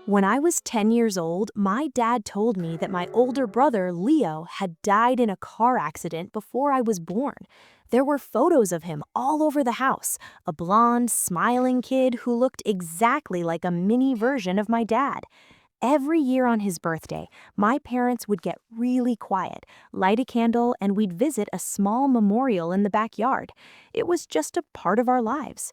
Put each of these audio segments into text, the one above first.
When I was 10 years old, my dad told me that my older brother, Leo, had died in a car accident before I was born. There were photos of him all over the house, a blonde, smiling kid who looked exactly like a mini version of my dad. Every year on his birthday, my parents would get really quiet, light a candle, and we'd visit a small memorial in the backyard. It was just a part of our lives.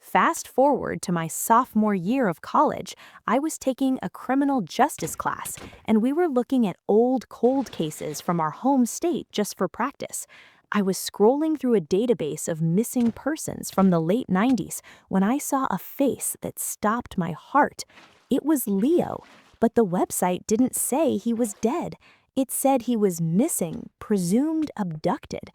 Fast forward to my sophomore year of college, I was taking a criminal justice class, and we were looking at old cold cases from our home state just for practice. I was scrolling through a database of missing persons from the late 90s when I saw a face that stopped my heart. It was Leo, but the website didn't say he was dead. It said he was missing, presumed abducted.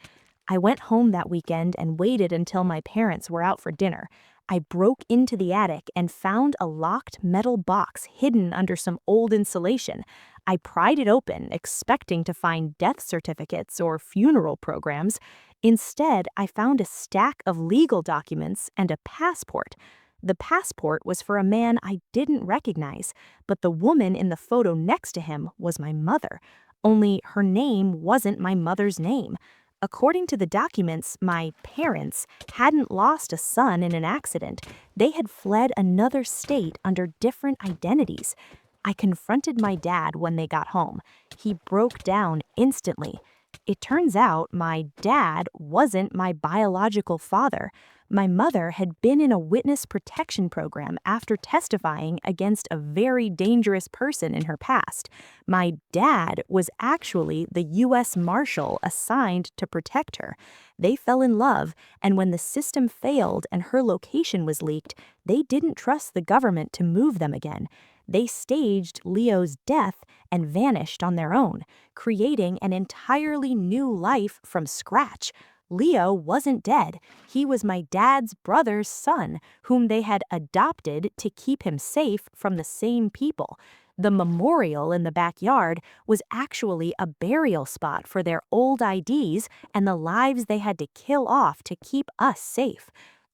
I went home that weekend and waited until my parents were out for dinner. I broke into the attic and found a locked metal box hidden under some old insulation. I pried it open, expecting to find death certificates or funeral programs. Instead, I found a stack of legal documents and a passport. The passport was for a man I didn't recognize, but the woman in the photo next to him was my mother. Only her name wasn't my mother's name. According to the documents, my parents hadn't lost a son in an accident. They had fled another state under different identities. I confronted my dad when they got home. He broke down instantly. It turns out my dad wasn't my biological father. My mother had been in a witness protection program after testifying against a very dangerous person in her past. My dad was actually the U.S. Marshal assigned to protect her. They fell in love, and when the system failed and her location was leaked, they didn't trust the government to move them again. They staged Leo's death and vanished on their own, creating an entirely new life from scratch. Leo wasn't dead. He was my dad's brother's son, whom they had adopted to keep him safe from the same people. The memorial in the backyard was actually a burial spot for their old IDs and the lives they had to kill off to keep us safe.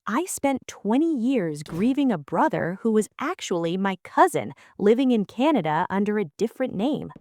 I spent 20 years grieving a brother who was actually my cousin living in Canada under a different name.